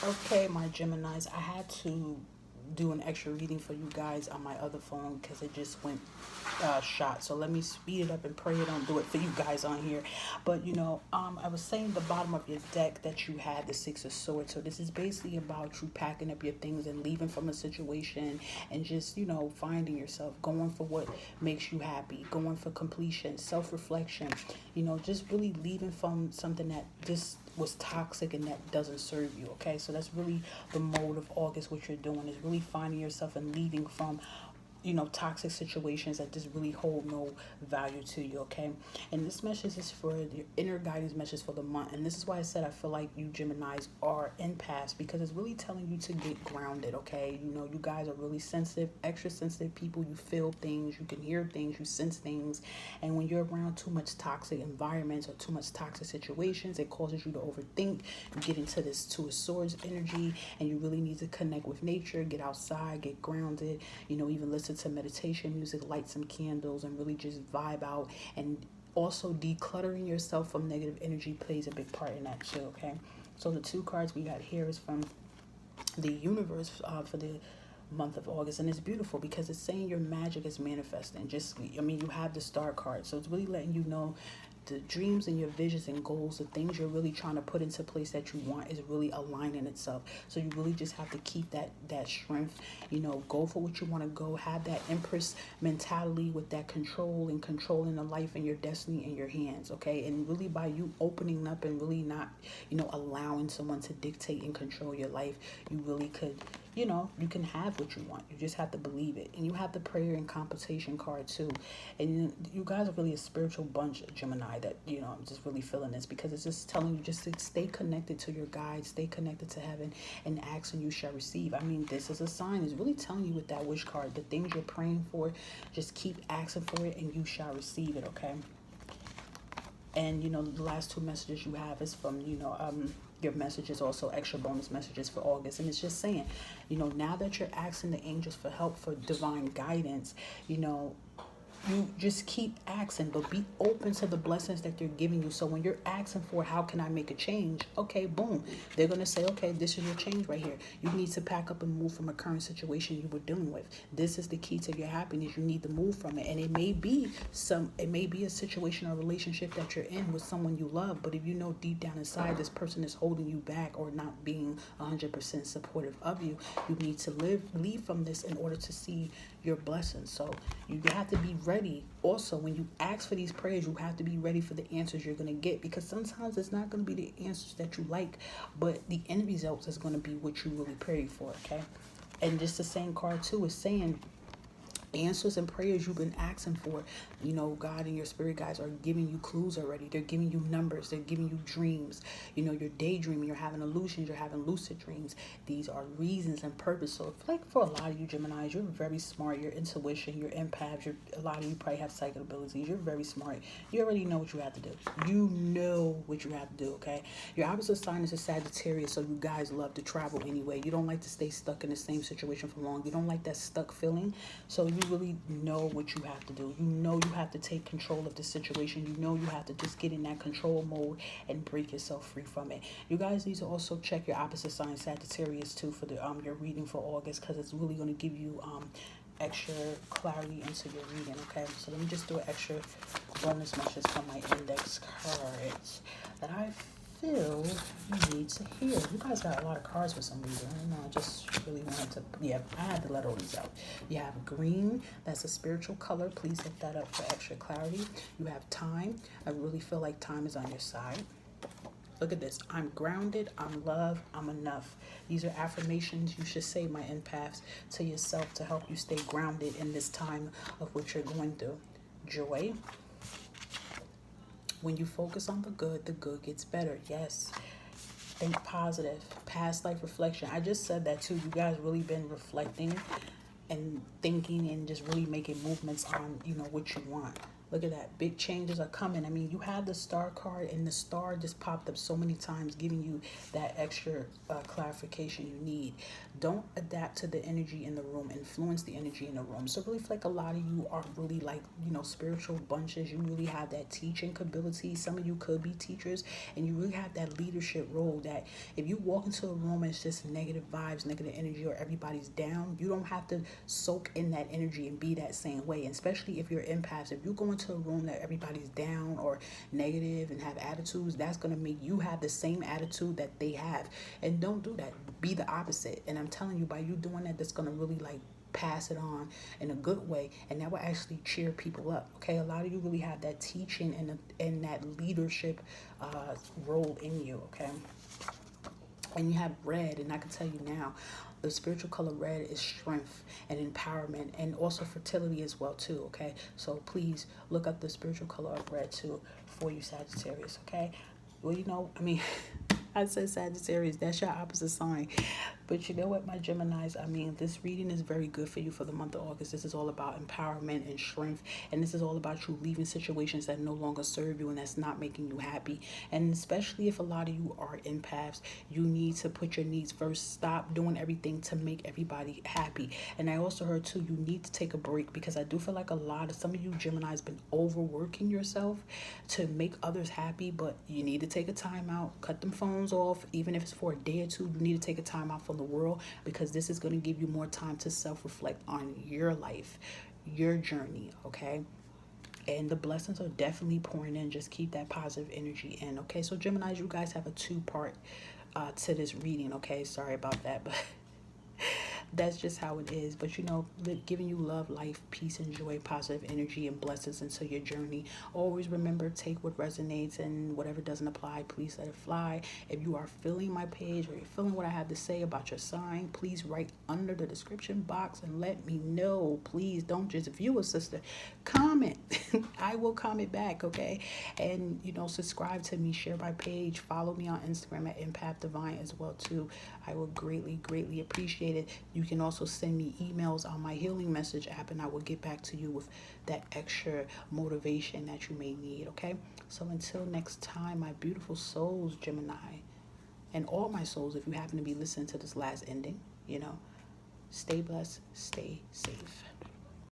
Okay, my Geminis, I had to do an extra reading for you guys on my other phone because it just went shot. So let me speed it up and pray it don't do it for you guys on here. But I was saying the bottom of your deck that you had the Six of Swords. So this is basically about you packing up your things and leaving from a situation and just finding yourself, going for what makes you happy, going for completion, self-reflection. Just really leaving from something that just was toxic and that doesn't serve you. Okay, so that's really the mode of August. What you're doing is really finding yourself and leaving from toxic situations that just really hold no value to you. Okay, and this message is for your inner guidance message for the month. And this is why I said I feel like you Geminis are empaths, because it's really telling you to get grounded. Okay, you guys are really sensitive, extra sensitive people. You feel things, you can hear things, you sense things. And when you're around too much toxic environments or too much toxic situations, it causes you to overthink. You get into this Two of Swords energy, and you really need to connect with nature, get outside, get grounded, even listen to meditation music, light some candles, and really just vibe out. And also decluttering yourself from negative energy plays a big part in that too. Okay, so the two cards we got here is from the universe for the month of August, and it's beautiful because it's saying your magic is manifesting. You have the Star card, so it's really letting you know the dreams and your visions and goals, the things you're really trying to put into place that you want, is really aligning itself. So you really just have to keep that strength, go for what you want to go, have that Empress mentality with that control and controlling the life and your destiny in your hands. Okay, and really by you opening up and really not allowing someone to dictate and control your life, you really could you can have what you want. You just have to believe it. And you have the prayer and compensation card too. And you guys are really a spiritual bunch, Gemini, that, I'm just really feeling this because it's just telling you just to stay connected to your guides, stay connected to heaven, and ask and you shall receive. I mean, this is a sign. It's really telling you with that wish card, the things you're praying for, just keep asking for it and you shall receive it, okay? And the last two messages you have is from your messages, also extra bonus messages for August, and it's just saying now that you're asking the angels for help, for divine guidance, you just keep asking, but be open to the blessings that they're giving you. So when you're asking for how can I make a change, okay, boom, they're going to say, okay, this is your change right here. You need to pack up and move from a current situation you were dealing with. This is the key to your happiness. You need to move from it. And it may be a situation or relationship that you're in with someone you love, but if you know deep down inside this person is holding you back or not being 100% supportive of you, you need to leave from this in order to see your blessings. So you have to be ready. Also, when you ask for these prayers, you have to be ready for the answers you're going to get, because sometimes it's not going to be the answers that you like, but the end results is going to be what you really pray for. Okay, and just the same card too is saying answers and prayers you've been asking for. God and your spirit guides are giving you clues already. They're giving you numbers. They're giving you dreams. You're daydreaming. You're having illusions. You're having lucid dreams. These are reasons and purpose. So like for a lot of you Geminis, you're very smart. Your intuition, your empaths, a lot of you probably have psychic abilities. You're very smart. You already know what you have to do. You know what you have to do, okay? Your opposite sign is a Sagittarius, so you guys love to travel anyway. You don't like to stay stuck in the same situation for long. You don't like that stuck feeling. So you really know what you have to do. You have to take control of the situation. You have to just get in that control mode and break yourself free from it. You guys need to also check your opposite sign Sagittarius too for the your reading for August, because it's really going to give you extra clarity into your reading. Okay, so let me just do an extra bonus message from my index cards that I feel you need to hear. You guys got a lot of cards for some reason. I don't know. I just really wanted to. Yeah, I had to let all these out. You have green. That's a spiritual color. Please hit that up for extra clarity. You have time. I really feel like time is on your side. Look at this. I'm grounded. I'm loved. I'm enough. These are affirmations you should say, my empaths, to yourself to help you stay grounded in this time of what you're going through. Joy. When you focus on the good gets better. Yes. Think positive. Past life reflection. I just said that too. You guys really been reflecting and thinking and just really making movements on, what you want. Look at that. Big changes are coming. I mean, you have the star card, and the star just popped up so many times, giving you that extra clarification you need. Don't adapt to the energy in the room. Influence the energy in the room. So really feel like a lot of you are really like, spiritual bunches. You really have that teaching ability. Some of you could be teachers, and you really have that leadership role that if you walk into a room and it's just negative vibes, negative energy, or everybody's down, you don't have to soak in that energy and be that same way. And especially if you're empaths, if you go into a room that everybody's down or negative and have attitudes, that's going to make you have the same attitude that they have. And don't do that. Be the opposite. And I'm telling you, by you doing that, that's going to really like pass it on in a good way, and that will actually cheer people up. Okay, a lot of you really have that teaching and that leadership role in you. Okay, and you have red, and I can tell you now, the spiritual color red is strength and empowerment, and also fertility as well too. Okay, so please look up the spiritual color of red too for you Sagittarius. Okay, well, I mean, I said Sagittarius, that's your opposite sign. But you know what, my Geminis, I mean, this reading is very good for you for the month of August. This is all about empowerment and strength. And this is all about you leaving situations that no longer serve you and that's not making you happy. And especially if a lot of you are empaths, you need to put your needs first. Stop doing everything to make everybody happy. And I also heard too, you need to take a break, because I do feel like some of you Geminis been overworking yourself to make others happy, but you need to take a time out, cut them phones off, even if it's for a day or two. You need to take a time out from the world, because this is going to give you more time to self-reflect on your life, your journey. Okay, and the blessings are definitely pouring in. Just keep that positive energy in. Okay, so Geminis, you guys have a two-part to this reading. Okay, sorry about that, but that's just how it is. But giving you love, life, peace, and joy, positive energy, and blessings into your journey. Always remember, take what resonates, and whatever doesn't apply, please let it fly. If you are feeling my page, or you're feeling what I have to say about your sign, please write under the description box and let me know. Please don't just view a sister, comment. I will comment back. Okay, and subscribe to me, share my page, follow me on Instagram at Empath Divine as well too. I will greatly appreciate it. You can also send me emails on my healing message app, and I will get back to you with that extra motivation that you may need. Okay, so until next time, my beautiful souls, Gemini, and all my souls, if you happen to be listening to this last ending, stay blessed, stay safe.